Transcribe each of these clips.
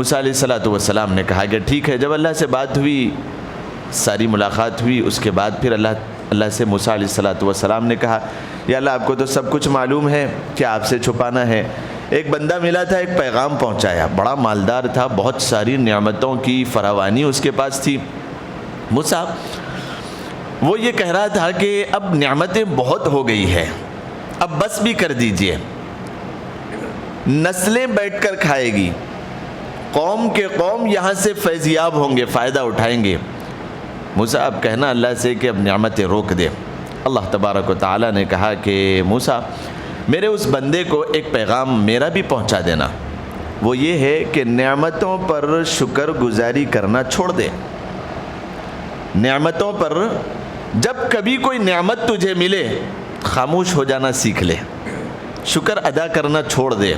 موسیٰ علیہ الصلوۃ والسلام نے کہا کہ ٹھیک ہے۔ جب اللہ سے بات ہوئی، ساری ملاقات ہوئی، اس کے بعد پھر اللہ سے موسیٰ علیہ الصلوۃ والسلام نے کہا یا اللہ آپ کو تو سب کچھ معلوم ہے، کیا آپ سے چھپانا ہے؟ ایک بندہ ملا تھا، ایک پیغام پہنچایا، بڑا مالدار تھا، بہت ساری نعمتوں کی فراوانی اس کے پاس تھی۔ موسیٰ وہ یہ کہہ رہا تھا کہ اب نعمتیں بہت ہو گئی ہے، اب بس بھی کر دیجئے، نسلیں بیٹھ کر کھائے گی، قوم کے قوم یہاں سے فیضیاب ہوں گے، فائدہ اٹھائیں گے۔ موسیٰ اب کہنا اللہ سے کہ اب نعمتیں روک دے۔ اللہ تبارک و تعالیٰ نے کہا کہ موسیٰ میرے اس بندے کو ایک پیغام میرا بھی پہنچا دینا، وہ یہ ہے کہ نعمتوں پر شکر گزاری کرنا چھوڑ دے۔ نعمتوں پر جب کبھی کوئی نعمت تجھے ملے خاموش ہو جانا سیکھ لے، شکر ادا کرنا چھوڑ دے،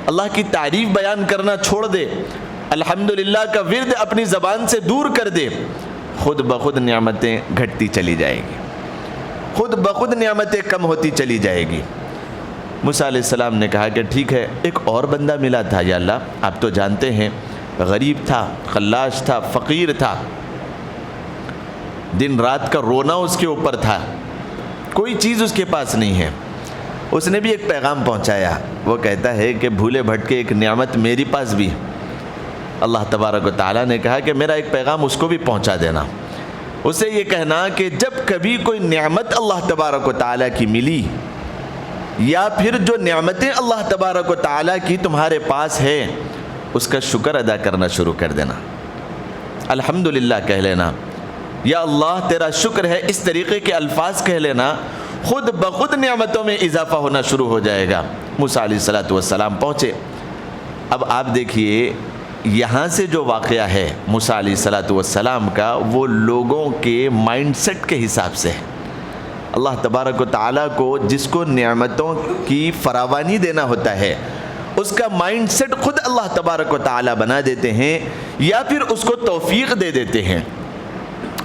اللہ کی تعریف بیان کرنا چھوڑ دے، الحمدللہ کا ورد اپنی زبان سے دور کر دے، خود بخود نعمتیں گھٹتی چلی جائے گی، خود بخود نعمتیں کم ہوتی چلی جائے گی۔ موسیٰ علیہ السلام نے کہا کہ ٹھیک ہے، ایک اور بندہ ملا تھا یا اللہ آپ تو جانتے ہیں، غریب تھا، خلاش تھا، فقیر تھا، دن رات کا رونا اس کے اوپر تھا، کوئی چیز اس کے پاس نہیں ہے۔ اس نے بھی ایک پیغام پہنچایا، وہ کہتا ہے کہ بھولے بھٹکے ایک نعمت میری پاس بھی۔ اللہ تبارک و تعالیٰ نے کہا کہ میرا ایک پیغام اس کو بھی پہنچا دینا، اسے یہ کہنا کہ جب کبھی کوئی نعمت اللہ تبارک و تعالیٰ کی ملی، یا پھر جو نعمتیں اللہ تبارک و تعالیٰ کی تمہارے پاس ہے اس کا شکر ادا کرنا شروع کر دینا، الحمدللہ کہہ لینا، یا اللہ تیرا شکر ہے، اس طریقے کے الفاظ کہہ لینا، خود بخود نعمتوں میں اضافہ ہونا شروع ہو جائے گا۔ موسیٰ علیہ الصلوۃ والسلام پہنچے۔ اب آپ دیکھیے یہاں سے جو واقعہ ہے موسیٰ علیہ الصلوۃ والسلام کا، وہ لوگوں کے مائنڈ سیٹ کے حساب سے ہے۔ اللہ تبارک و تعالیٰ کو جس کو نعمتوں کی فراوانی دینا ہوتا ہے اس کا مائنڈ سیٹ خود اللہ تبارک و تعالیٰ بنا دیتے ہیں، یا پھر اس کو توفیق دے دیتے ہیں۔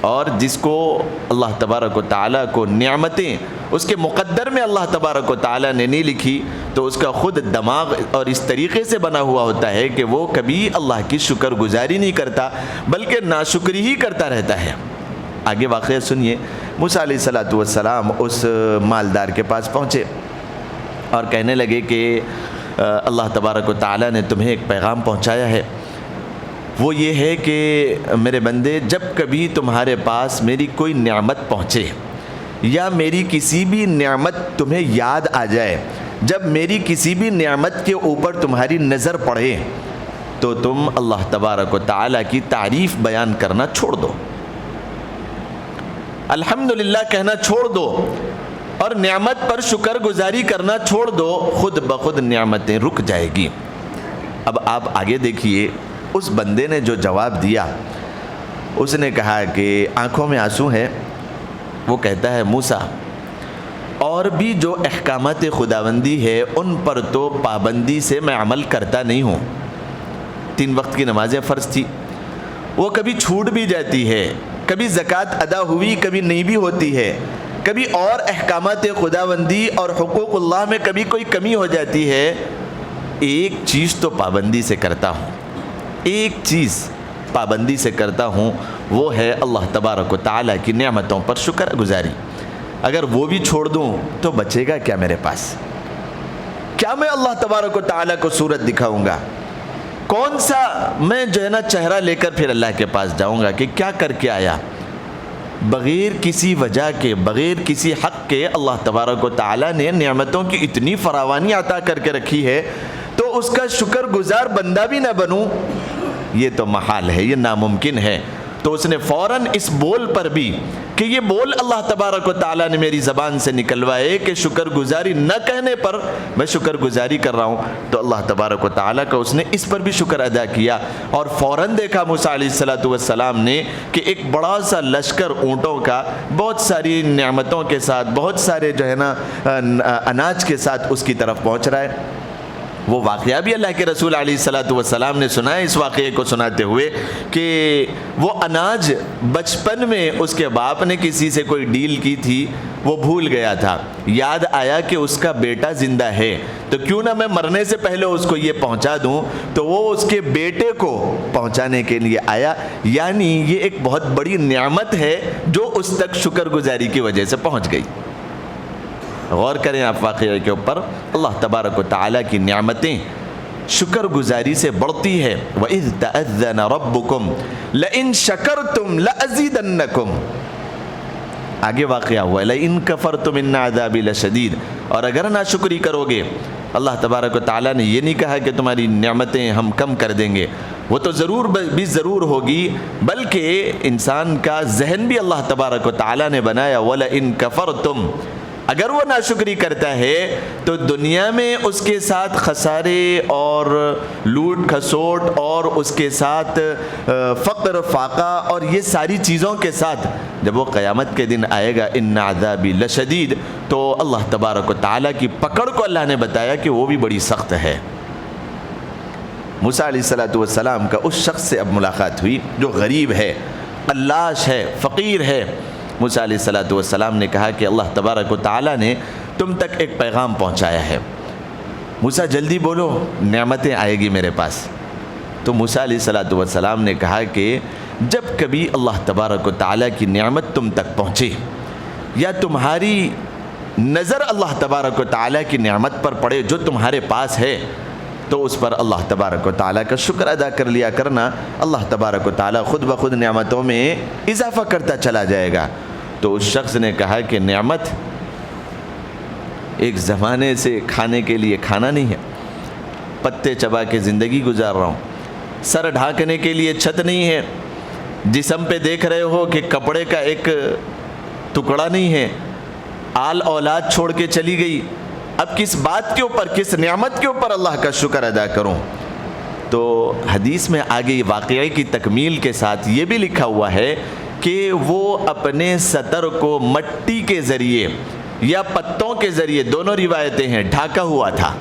اور جس کو اللہ تبارک و تعالیٰ کو نعمتیں اس کے مقدر میں اللہ تبارک و تعالیٰ نے نہیں لکھی، تو اس کا خود دماغ اور اس طریقے سے بنا ہوا ہوتا ہے کہ وہ کبھی اللہ کی شکر گزاری نہیں کرتا بلکہ ناشکری ہی کرتا رہتا ہے۔ آگے واقعہ سنیے۔ موسیٰ علیہ الصلوۃ والسلام اس مالدار کے پاس پہنچے اور کہنے لگے کہ اللہ تبارک و تعالیٰ نے تمہیں ایک پیغام پہنچایا ہے، وہ یہ ہے کہ میرے بندے جب کبھی تمہارے پاس میری کوئی نعمت پہنچے یا میری کسی بھی نعمت تمہیں یاد آ جائے، جب میری کسی بھی نعمت کے اوپر تمہاری نظر پڑے تو تم اللہ تبارک و تعالیٰ کی تعریف بیان کرنا چھوڑ دو، الحمدللہ کہنا چھوڑ دو، اور نعمت پر شکر گزاری کرنا چھوڑ دو، خود بخود نعمتیں رک جائے گی۔ اب آپ آگے دیکھیے اس بندے نے جو جواب دیا، اس نے کہا کہ آنکھوں میں آنسو ہے، وہ کہتا ہے موسیٰ اور بھی جو احکامات خداوندی ہے ان پر تو پابندی سے میں عمل کرتا نہیں ہوں، 3 وقت کی نمازیں فرض تھی، وہ کبھی چھوٹ بھی جاتی ہے، کبھی زکوٰۃ ادا ہوئی کبھی نہیں بھی ہوتی ہے، کبھی اور احکامات خداوندی اور حقوق اللہ میں کبھی کوئی کمی ہو جاتی ہے، ایک چیز تو پابندی سے کرتا ہوں، ایک چیز پابندی سے کرتا ہوں، وہ ہے اللہ تبارک و تعالیٰ کی نعمتوں پر شکر گزاری۔ اگر وہ بھی چھوڑ دوں تو بچے گا کیا میرے پاس؟ کیا میں اللہ تبارک و تعالیٰ کو صورت دکھاؤں گا؟ کون سا میں جو ہے نا چہرہ لے کر پھر اللہ کے پاس جاؤں گا کہ کیا کر کے آیا؟ بغیر کسی وجہ کے، بغیر کسی حق کے اللہ تبارک و تعالیٰ نے نعمتوں کی اتنی فراوانی عطا کر کے رکھی ہے، تو اس کا شکر گزار بندہ بھی نہ بنوں، یہ تو محال ہے، یہ ناممکن ہے۔ تو اس نے فوراً اس بول پر بھی کہ یہ بول اللہ تبارک و تعالیٰ نے میری زبان سے نکلوائے کہ شکر گزاری نہ کہنے پر میں شکر گزاری کر رہا ہوں، تو اللہ تبارک و تعالیٰ کا اس نے اس پر بھی شکر ادا کیا، اور فوراً دیکھا موسیٰ علیہ الصلوۃ والسلام نے کہ ایک بڑا سا لشکر اونٹوں کا بہت ساری نعمتوں کے ساتھ، بہت سارے جو ہے نا اناج کے ساتھ اس کی طرف پہنچ رہا ہے۔ وہ واقعہ بھی اللہ کے رسول علیہ الصلوۃ والسلام نے سنا ہے اس واقعے کو سناتے ہوئے کہ وہ اناج بچپن میں اس کے باپ نے کسی سے کوئی ڈیل کی تھی، وہ بھول گیا تھا، یاد آیا کہ اس کا بیٹا زندہ ہے تو کیوں نہ میں مرنے سے پہلے اس کو یہ پہنچا دوں، تو وہ اس کے بیٹے کو پہنچانے کے لیے آیا۔ یعنی یہ ایک بہت بڑی نعمت ہے جو اس تک شکر گزاری کی وجہ سے پہنچ گئی۔ غور کریں آپ واقعے کے اوپر، اللہ تبارک و تعالیٰ کی نعمتیں شکر گزاری سے بڑھتی ہے۔ وَإِذْ تَأَذَّنَ رَبُّكُمْ لَئِن شَكَرْتُمْ لَأَزِيدَنَّكُمْ، آگے واقعہ ہوا لَئِن كَفَرْتُمْ إِنَّ عَذَابِي لَشَدِيدٌ، اور اگر ناشکری کرو گے، اللہ تبارک و تعالیٰ نے یہ نہیں کہا کہ تمہاری نعمتیں ہم کم کر دیں گے، وہ تو ضرور ہوگی، بلکہ انسان کا ذہن بھی اللہ تبارک و تعالیٰ نے بنایا وَلَئِن كَفَرْتُمْ، اگر وہ ناشکری کرتا ہے تو دنیا میں اس کے ساتھ خسارے اور لوٹ کھسوٹ اور اس کے ساتھ فقر فاقہ اور یہ ساری چیزوں کے ساتھ جب وہ قیامت کے دن آئے گا ان عذابی لشدید، تو اللہ تبارک و تعالیٰ کی پکڑ کو اللہ نے بتایا کہ وہ بھی بڑی سخت ہے۔ موسیٰ علیہ السلام کا اس شخص سے اب ملاقات ہوئی جو غریب ہے، قلاش ہے، فقیر ہے۔ موسیٰ علیہ السلام نے کہا کہ اللہ تبارک و تعالیٰ نے تم تک ایک پیغام پہنچایا ہے، موسیٰ جلدی بولو، نعمتیں آئے گی میرے پاس۔ تو موسیٰ علیہ السلام نے کہا کہ جب کبھی اللہ تبارک و تعالیٰ کی نعمت تم تک پہنچے یا تمہاری نظر اللہ تبارک و تعالیٰ کی نعمت پر پڑے جو تمہارے پاس ہے، تو اس پر اللہ تبارک و تعالیٰ کا شکر ادا کر لیا کرنا، اللہ تبارک و تعالیٰ خود بخود نعمتوں میں اضافہ کرتا چلا جائے گا۔ تو اس شخص نے کہا کہ نعمت ایک زمانے سے کھانے کے لیے کھانا نہیں ہے، پتے چبا کے زندگی گزار رہا ہوں، سر ڈھانکنے کے لیے چھت نہیں ہے، جسم پہ دیکھ رہے ہو کہ کپڑے کا ایک ٹکڑا نہیں ہے، آل اولاد چھوڑ کے چلی گئی، اب کس بات کے اوپر، کس نعمت کے اوپر اللہ کا شکر ادا کروں؟ تو حدیث میں آگے واقعے کی تکمیل کے ساتھ یہ بھی لکھا ہوا ہے کہ وہ اپنے سطر کو مٹی کے ذریعے یا پتوں کے ذریعے، دونوں روایتیں ہیں، ڈھاکا ہوا تھا،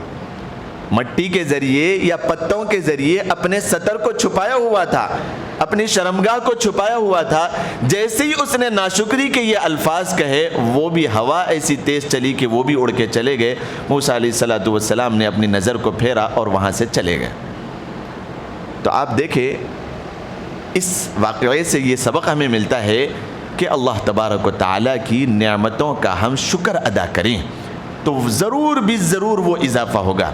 مٹی کے ذریعے یا پتوں کے ذریعے اپنے سطر کو چھپایا ہوا تھا، اپنی شرمگاہ کو چھپایا ہوا تھا۔ جیسے ہی اس نے ناشکری کے یہ الفاظ کہے، وہ بھی ہوا ایسی تیز چلی کہ وہ بھی اڑ کے چلے گئے۔ موسیٰ علیہ السلام نے اپنی نظر کو پھیرا اور وہاں سے چلے گئے۔ تو آپ دیکھیں اس واقعے سے یہ سبق ہمیں ملتا ہے کہ اللہ تبارک و تعالیٰ کی نعمتوں کا ہم شکر ادا کریں تو ضرور بھی ضرور وہ اضافہ ہوگا۔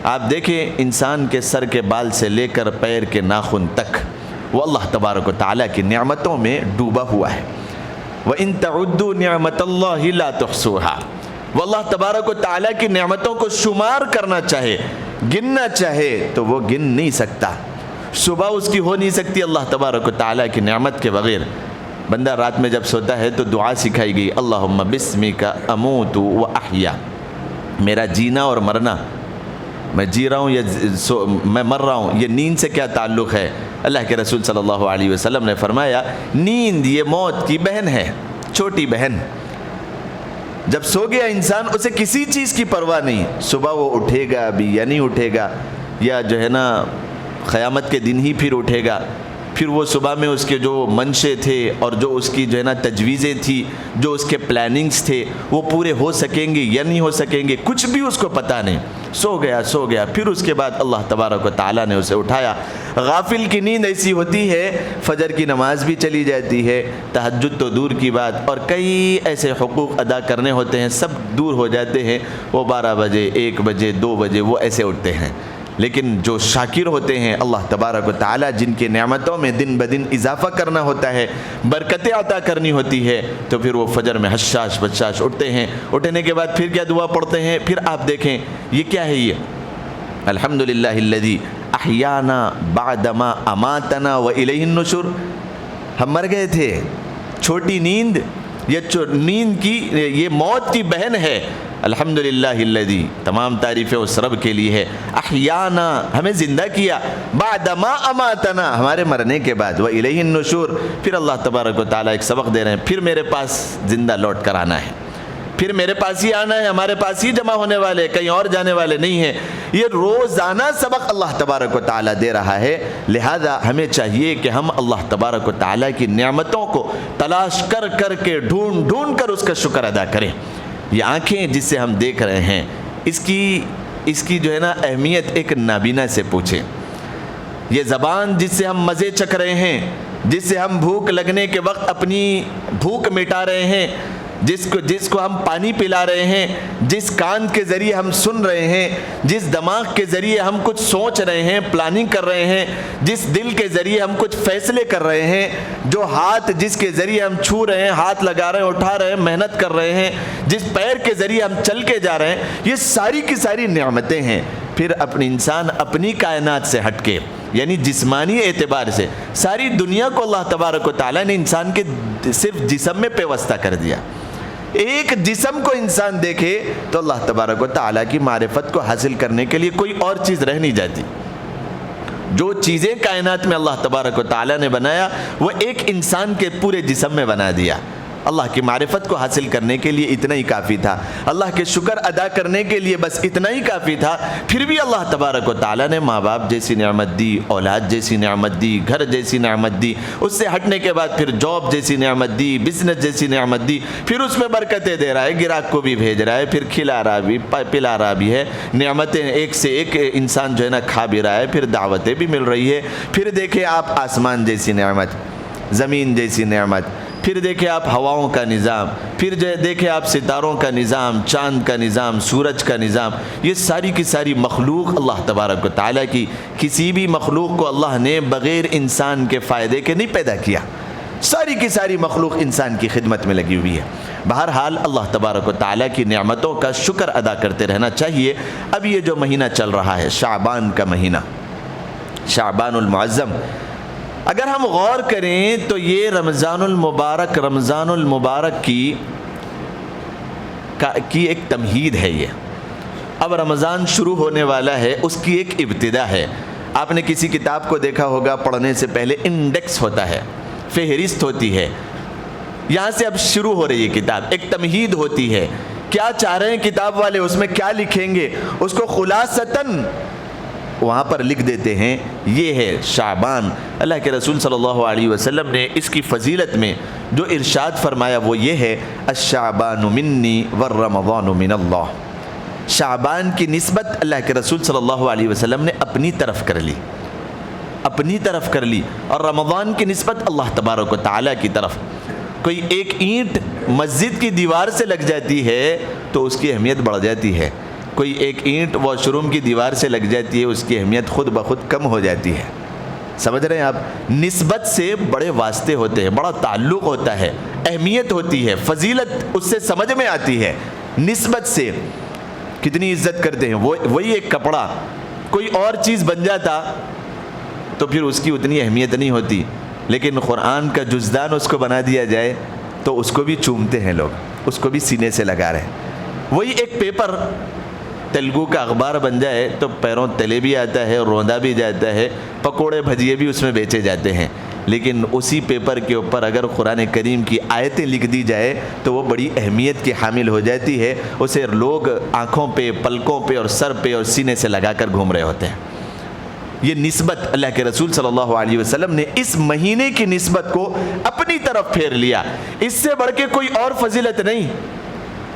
آپ دیکھیں انسان کے سر کے بال سے لے کر پیر کے ناخن تک وہ اللہ تبارک و تعالیٰ کی نعمتوں میں ڈوبا ہوا ہے۔ وَإِن تَعُدُّوا نِعْمَةَ اللَّهِ لَا تُحْصُوهَا، وہ اللہ تبارک و تعالیٰ کی نعمتوں کو شمار کرنا چاہے، گننا چاہے تو وہ گن نہیں سکتا، صبح اس کی ہو نہیں سکتی اللہ تبارک و تعالیٰ کی نعمت کے بغیر۔ بندہ رات میں جب سوتا ہے تو دعا سکھائی گئی، اللہم بسمک اموت و احیا، میرا جینا اور مرنا، میں جی رہا ہوں یا میں مر رہا ہوں، یہ نیند سے کیا تعلق ہے؟ اللہ کے رسول صلی اللہ علیہ وسلم نے فرمایا نیند یہ موت کی بہن ہے، چھوٹی بہن۔ جب سو گیا انسان اسے کسی چیز کی پرواہ نہیں، صبح وہ اٹھے گا بھی یا نہیں اٹھے گا، یا جو ہے نا قیامت کے دن ہی پھر اٹھے گا، پھر وہ صبح میں اس کے جو منشے تھے اور جو اس کی جو ہے نا تجویزیں تھی، جو اس کے پلاننگز تھے، وہ پورے ہو سکیں گے یا نہیں ہو سکیں گے، کچھ بھی اس کو پتہ نہیں۔ سو گیا، پھر اس کے بعد اللہ تبارک و تعالیٰ نے اسے اٹھایا۔ غافل کی نیند ایسی ہوتی ہے، فجر کی نماز بھی چلی جاتی ہے، تہجد تو دور کی بات، اور کئی ایسے حقوق ادا کرنے ہوتے ہیں، سب دور ہو جاتے ہیں، وہ 12 بجے 1 بجے 2 بجے وہ ایسے اٹھتے ہیں۔ لیکن جو شاکر ہوتے ہیں اللہ تبارک و تعالیٰ، جن کے نعمتوں میں دن بدن اضافہ کرنا ہوتا ہے، برکتیں عطا کرنی ہوتی ہے، تو پھر وہ فجر میں حشاش بشاش اٹھتے ہیں۔ اٹھنے کے بعد پھر کیا دعا پڑھتے ہیں؟ پھر آپ دیکھیں یہ کیا ہے، یہ الحمدللہ الذی احیانا بعدما اماتنا والیہ النشور، ہم مر گئے تھے، چھوٹی نیند، یہ نیند کی یہ موت کی بہن ہے۔ الحمدللہ الذی، تمام تعریفیں اس رب کے لیے ہے، احیانا، ہمیں زندہ کیا، بعد ما اماتنا، ہمارے مرنے کے بعد، والیہ النشور، پھر اللہ تبارک و تعالیٰ ایک سبق دے رہے ہیں، پھر میرے پاس زندہ لوٹ کر آنا ہے۔ پھر میرے پاس ہی آنا ہے، ہمارے پاس ہی جمع ہونے والے، کہیں اور جانے والے نہیں ہیں. یہ روزانہ سبق اللہ تبارک و تعالیٰ دے رہا ہے. لہذا ہمیں چاہیے کہ ہم اللہ تبارک و تعالیٰ کی نعمتوں کو تلاش کر کر کے ڈھونڈ ڈھونڈ کر اس کا شکر ادا کریں. یہ آنکھیں جس سے ہم دیکھ رہے ہیں، اس کی جو ہے نا اہمیت ایک نابینا سے پوچھیں. یہ زبان جس سے ہم مزے چکھ رہے ہیں، جس سے ہم بھوک لگنے کے وقت اپنی بھوک مٹا رہے ہیں، جس کو ہم پانی پلا رہے ہیں، جس کان کے ذریعے ہم سن رہے ہیں، جس دماغ کے ذریعے ہم کچھ سوچ رہے ہیں، پلاننگ کر رہے ہیں، جس دل کے ذریعے ہم کچھ فیصلے کر رہے ہیں، جو ہاتھ جس کے ذریعے ہم چھو رہے ہیں، ہاتھ لگا رہے ہیں، اٹھا رہے ہیں، محنت کر رہے ہیں، جس پیر کے ذریعے ہم چل کے جا رہے ہیں، یہ ساری کی ساری نعمتیں ہیں. پھر اپنی انسان اپنی کائنات سے ہٹ کے، یعنی جسمانی اعتبار سے ساری دنیا کو اللہ تبارک و تعالیٰ نے انسان کے صرف جسم میں پیوستہ کر دیا. ایک جسم کو انسان دیکھے تو اللہ تبارک و تعالیٰ کی معرفت کو حاصل کرنے کے لیے کوئی اور چیز رہ نہیں جاتی. جو چیزیں کائنات میں اللہ تبارک و تعالیٰ نے بنایا وہ ایک انسان کے پورے جسم میں بنا دیا. اللہ کی معرفت کو حاصل کرنے کے لیے اتنا ہی کافی تھا، اللہ کے شکر ادا کرنے کے لیے بس اتنا ہی کافی تھا. پھر بھی اللہ تبارک و تعالیٰ نے ماں باپ جیسی نعمت دی، اولاد جیسی نعمت دی، گھر جیسی نعمت دی. اس سے ہٹنے کے بعد پھر جاب جیسی نعمت دی، بزنس جیسی نعمت دی. پھر اس میں برکتیں دے رہا ہے، گراہک کو بھی بھیج رہا ہے، پھر کھلا رہا بھی، پلا رہا بھی ہے. نعمتیں ایک سے ایک انسان جو ہے نا کھا بھی رہا ہے، پھر دعوتیں بھی مل رہی ہے. پھر دیکھیں آپ آسمان جیسی نعمت، زمین جیسی نعمت، پھر دیکھیں آپ ہواؤں کا نظام، پھر دیکھیں آپ ستاروں کا نظام، چاند کا نظام، سورج کا نظام. یہ ساری کی ساری مخلوق اللہ تبارک و تعالیٰ کی. کسی بھی مخلوق کو اللہ نے بغیر انسان کے فائدے کے نہیں پیدا کیا. ساری کی ساری مخلوق انسان کی خدمت میں لگی ہوئی ہے. بہرحال اللہ تبارک و تعالیٰ کی نعمتوں کا شکر ادا کرتے رہنا چاہیے. اب یہ جو مہینہ چل رہا ہے شعبان کا مہینہ، شعبان المعظم، اگر ہم غور کریں تو یہ رمضان المبارک کی ایک تمہید ہے. یہ اب رمضان شروع ہونے والا ہے، اس کی ایک ابتدا ہے. آپ نے کسی کتاب کو دیکھا ہوگا، پڑھنے سے پہلے انڈیکس ہوتا ہے، فہرست ہوتی ہے. یہاں سے اب شروع ہو رہی ہے کتاب، ایک تمہید ہوتی ہے. کیا چاہ رہے ہیں کتاب والے، اس میں کیا لکھیں گے، اس کو خلاصتاً وہاں پر لکھ دیتے ہیں. یہ ہے شعبان. اللہ کے رسول صلی اللہ علیہ وسلم نے اس کی فضیلت میں جو ارشاد فرمایا وہ یہ ہے، الشعبان منی والرمضان من اللہ. شعبان کی نسبت اللہ کے رسول صلی اللہ علیہ وسلم نے اپنی طرف کر لی، اور رمضان کی نسبت اللہ تبارک و تعالیٰ کی طرف. کوئی ایک اینٹ مسجد کی دیوار سے لگ جاتی ہے تو اس کی اہمیت بڑھ جاتی ہے. کوئی ایک اینٹ واش روم کی دیوار سے لگ جاتی ہے، اس کی اہمیت خود بخود کم ہو جاتی ہے. سمجھ رہے ہیں آپ؟ نسبت سے بڑے واسطے ہوتے ہیں، بڑا تعلق ہوتا ہے، اہمیت ہوتی ہے، فضیلت اس سے سمجھ میں آتی ہے. نسبت سے کتنی عزت کرتے ہیں. وہی ایک کپڑا کوئی اور چیز بن جاتا تو پھر اس کی اتنی اہمیت نہیں ہوتی، لیکن قرآن کا جزدان اس کو بنا دیا جائے تو اس کو بھی چومتے ہیں لوگ، اس کو بھی سینے سے لگا رہے ہیں. وہی ایک پیپر تیلگو کا اخبار بن جائے تو پیروں تلے بھی آتا ہے، روندا بھی جاتا ہے، پکوڑے بھجیے بھی اس میں بیچے جاتے ہیں. لیکن اسی پیپر کے اوپر اگر قرآن کریم کی آیتیں لکھ دی جائے تو وہ بڑی اہمیت کی حامل ہو جاتی ہے. اسے لوگ آنکھوں پہ، پلکوں پہ اور سر پہ اور سینے سے لگا کر گھوم رہے ہوتے ہیں. یہ نسبت اللہ کے رسول صلی اللہ علیہ وسلم نے اس مہینے کی نسبت کو اپنی طرف پھیر لیا. اس سے بڑھ کے کوئی اور فضیلت نہیں،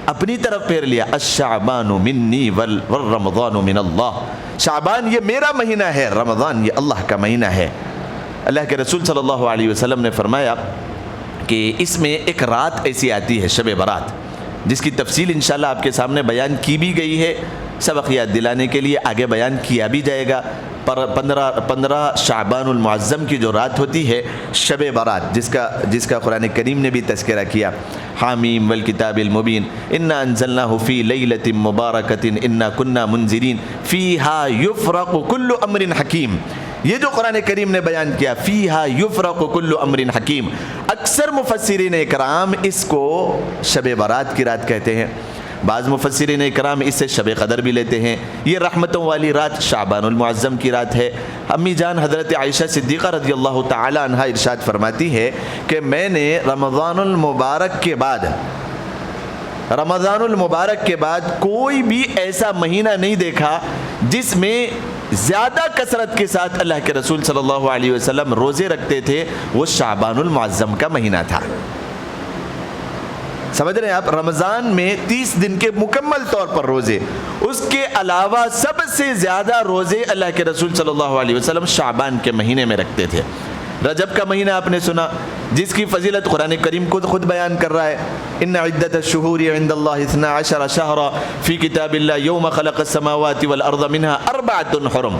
اپنی طرف پھیر لیا. الشعبان منی والرمضان من اللہ. شعبان یہ میرا مہینہ ہے، رمضان یہ اللہ کا مہینہ ہے. اللہ کے رسول صلی اللہ علیہ وسلم نے فرمایا کہ اس میں ایک رات ایسی آتی ہے، شب برات، جس کی تفصیل انشاءاللہ آپ کے سامنے بیان کی بھی گئی ہے. سبق یاد دلانے کے لیے آگے بیان کیا بھی جائے گا. 15 شعبان المعظم کی جو رات ہوتی ہے شب برات، جس کا قرآن کریم نے بھی تذکرہ کیا. حامیم والکتاب المبین انا انزلناہ فی لیلۃ مبارکۃ انا کنا منذرین فیہا یفرق کل امر حکیم. یہ جو قرآن کریم نے بیان کیا فیہا یفرق کل امر حکیم، اکثر مفسرین اکرام اس کو شب برات کی رات کہتے ہیں. بعض مفسرین اکرام اس سے شب قدر بھی لیتے ہیں. یہ رحمتوں والی رات شعبان المعظم کی رات ہے. امی جان حضرت عائشہ صدیقہ رضی اللہ تعالی عنہا ارشاد فرماتی ہے کہ میں نے رمضان المبارک کے بعد رمضان المبارک کے بعد کوئی بھی ایسا مہینہ نہیں دیکھا جس میں زیادہ کثرت کے ساتھ اللہ کے رسول صلی اللہ علیہ وسلم روزے رکھتے تھے. وہ شعبان المعظم کا مہینہ تھا. سمجھ رہے ہیں آپ؟ رمضان میں 30 دن کے مکمل طور پر روزے، اس کے علاوہ سب سے زیادہ روزے اللہ کے رسول صلی اللہ علیہ وسلم شعبان کے مہینے میں رکھتے تھے. رجب کا مہینہ آپ نے سنا، جس کی فضیلت قرآن کریم خود بیان کر رہا ہے. ان عدت الشہور عند اللہ 12 شہرا فی کتاب اللہ یوم خلق السماوات والارض منها 4 حرم.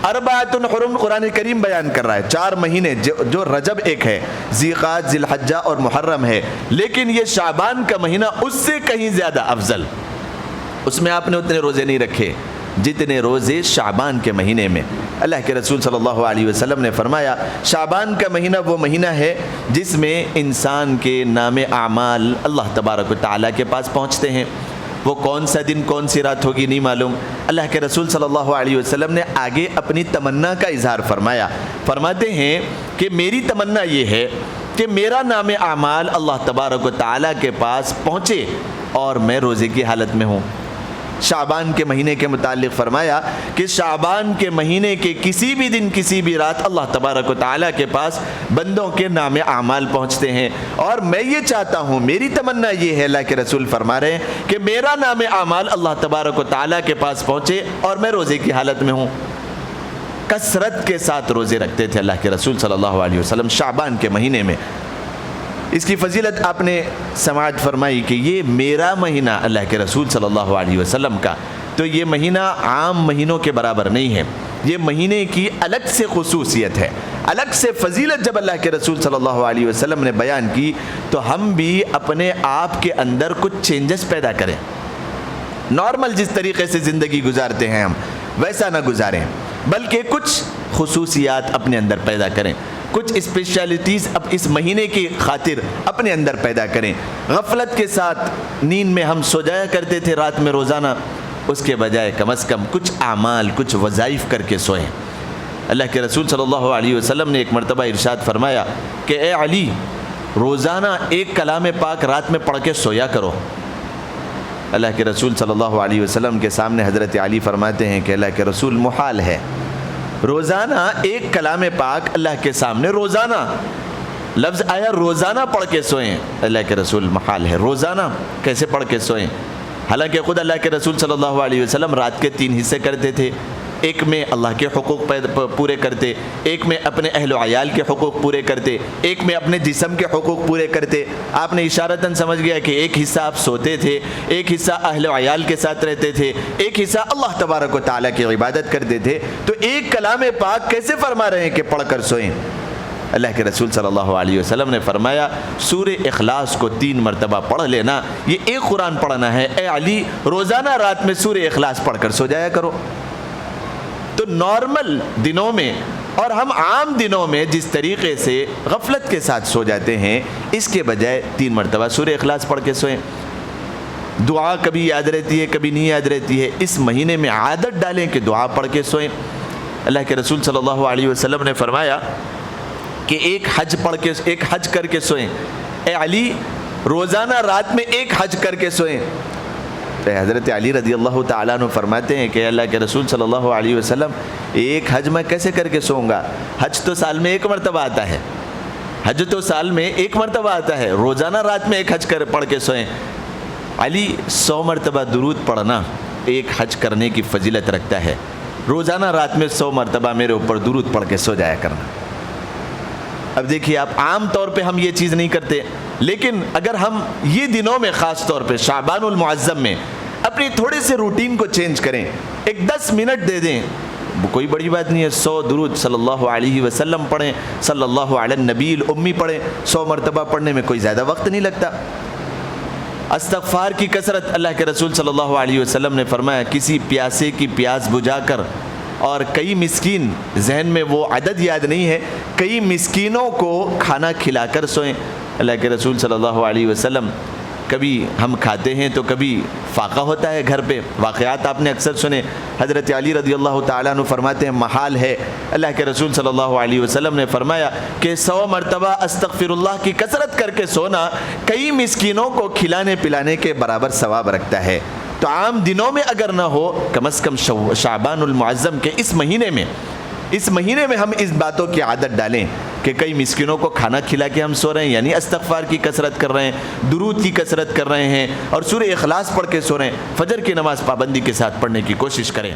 4 حرم قرآن کریم بیان کر رہا ہے. 4 مہینے جو رجب ایک ہے، ذی الحجہ اور محرم ہے، لیکن یہ شعبان کا مہینہ اس سے کہیں زیادہ افضل. اس میں آپ نے اتنے روزے نہیں رکھے جتنے روزے شعبان کے مہینے میں. اللہ کے رسول صلی اللہ علیہ وسلم نے فرمایا شعبان کا مہینہ وہ مہینہ ہے جس میں انسان کے نام اعمال اللہ تبارک و تعالیٰ کے پاس پہنچتے ہیں. وہ کون سا دن کون سی رات ہوگی نہیں معلوم. اللہ کے رسول صلی اللہ علیہ وسلم نے آگے اپنی تمنا کا اظہار فرمایا. فرماتے ہیں کہ میری تمنا یہ ہے کہ میرا نام اعمال اللہ تبارک و تعالیٰ کے پاس پہنچے اور میں روزے کی حالت میں ہوں. شعبان کے مہینے کے متعلق فرمایا کہ شعبان کے مہینے کے کسی بھی دن کسی بھی رات اللہ تبارک و تعالیٰ کے پاس بندوں کے نام اعمال پہنچتے ہیں. اور میں یہ چاہتا ہوں، میری تمنا یہ ہے، اللہ کے رسول فرما رہے ہیں کہ میرا نام اعمال اللہ تبارک و تعالیٰ کے پاس پہنچے اور میں روزے کی حالت میں ہوں. کثرت کے ساتھ روزے رکھتے تھے اللہ کے رسول صلی اللہ علیہ وسلم شعبان کے مہینے میں. اس کی فضیلت آپ نے سماعت فرمائی کہ یہ میرا مہینہ اللہ کے رسول صلی اللہ علیہ وسلم کا، تو یہ مہینہ عام مہینوں کے برابر نہیں ہے. یہ مہینے کی الگ سے خصوصیت ہے، الگ سے فضیلت. جب اللہ کے رسول صلی اللہ علیہ وسلم نے بیان کی تو ہم بھی اپنے آپ کے اندر کچھ چینجز پیدا کریں. نارمل جس طریقے سے زندگی گزارتے ہیں ہم ویسا نہ گزاریں، بلکہ کچھ خصوصیات اپنے اندر پیدا کریں، کچھ اسپیشلٹیز اب اس مہینے کی خاطر اپنے اندر پیدا کریں. غفلت کے ساتھ نیند میں ہم سو جایا کرتے تھے رات میں روزانہ، اس کے بجائے کم از کم کچھ اعمال کچھ وظائف کر کے سوئیں. اللہ کے رسول صلی اللہ علیہ وسلم نے ایک مرتبہ ارشاد فرمایا کہ اے علی، روزانہ ایک کلام پاک رات میں پڑھ کے سویا کرو. اللہ کے رسول صلی اللہ علیہ وسلم کے سامنے حضرت علی فرماتے ہیں کہ اللہ کے رسول محال ہے روزانہ ایک کلام پاک اللہ کے سامنے روزانہ، لفظ آیا روزانہ پڑھ کے سوئیں. اللہ کے رسول محال ہے، روزانہ کیسے پڑھ کے سوئیں؟ حالانکہ خود اللہ کے رسول صلی اللہ علیہ وسلم رات کے 3 حصے کرتے تھے. ایک میں اللہ کے حقوق پورے کرتے، ایک میں اپنے اہل و عیال کے حقوق پورے کرتے، ایک میں اپنے جسم کے حقوق پورے کرتے. آپ نے اشارتاً سمجھ گیا کہ ایک حصہ آپ سوتے تھے، ایک حصہ اہل و عیال کے ساتھ رہتے تھے، ایک حصہ اللہ تبارک و تعالیٰ کی عبادت کرتے تھے. تو ایک کلام پاک کیسے فرما رہے ہیں کہ پڑھ کر سوئیں؟ اللہ کے رسول صلی اللہ علیہ وسلم نے فرمایا سورہ اخلاص کو 3 مرتبہ پڑھ لینا، یہ ایک قرآن پڑھنا ہے. اے علی، روزانہ رات میں سورہ اخلاص پڑھ کر سو جایا کرو. تو نارمل دنوں میں اور ہم عام دنوں میں جس طریقے سے غفلت کے ساتھ سو جاتے ہیں، اس کے بجائے 3 مرتبہ سورہ اخلاص پڑھ کے سوئیں. دعا کبھی یاد رہتی ہے کبھی نہیں یاد رہتی ہے، اس مہینے میں عادت ڈالیں کہ دعا پڑھ کے سوئیں. اللہ کے رسول صلی اللہ علیہ وسلم نے فرمایا کہ ایک حج کر کے سوئیں. اے علی، روزانہ رات میں ایک حج کر کے سوئیں. حضرت علی رضی اللہ تعالیٰ عنہ فرماتے ہیں کہ اللہ کے رسول صلی اللہ علیہ وسلم، ایک حج میں کیسے کر کے سوؤں گا؟ حج تو سال میں 1 مرتبہ آتا ہے، حج تو سال میں 1 مرتبہ آتا ہے، روزانہ رات میں ایک حج پڑھ کے سوئیں. علی، 100 مرتبہ درود پڑھنا ایک حج کرنے کی فضیلت رکھتا ہے. روزانہ رات میں 100 مرتبہ میرے اوپر درود پڑھ کے سو جایا کرنا. اب دیکھیے، آپ عام طور پہ ہم یہ چیز نہیں کرتے، لیکن اگر ہم یہ دنوں میں خاص طور پہ شعبان المعظم میں اپنی تھوڑے سے روٹین کو چینج کریں، ایک 10 منٹ دے دیں، کوئی بڑی بات نہیں ہے. 100 درود صلی اللہ علیہ وسلم پڑھیں، صلی اللہ علی النبی الامی پڑھیں. 100 مرتبہ پڑھنے میں کوئی زیادہ وقت نہیں لگتا. استغفار کی کثرت، اللہ کے رسول صلی اللہ علیہ وسلم نے فرمایا کسی پیاسے کی پیاس بجھا کر اور کئی مسکین، ذہن میں وہ عدد یاد نہیں ہے، کئی مسکینوں کو کھانا کھلا کر سوئیں. اللہ کے رسول صلی اللہ علیہ وسلم کبھی ہم کھاتے ہیں تو کبھی فاقہ ہوتا ہے گھر پہ. واقعات آپ نے اکثر سنے. حضرت علی رضی اللہ تعالیٰ عنہ فرماتے ہیں محال ہے, اللہ کے رسول صلی اللہ علیہ وسلم نے فرمایا کہ 100 مرتبہ استغفر اللہ کی کثرت کر کے سونا کئی مسکینوں کو کھلانے پلانے کے برابر ثواب رکھتا ہے. تو عام دنوں میں اگر نہ ہو, کم از کم شعبان المعظم کے اس مہینے میں ہم اس باتوں کی عادت ڈالیں کہ کئی مسکینوں کو کھانا کھلا کے ہم سو رہے ہیں, یعنی استغفار کی کثرت کر رہے ہیں, درود کی کثرت کر رہے ہیں, اور سورہ اخلاص پڑھ کے سو رہے ہیں. فجر کی نماز پابندی کے ساتھ پڑھنے کی کوشش کریں.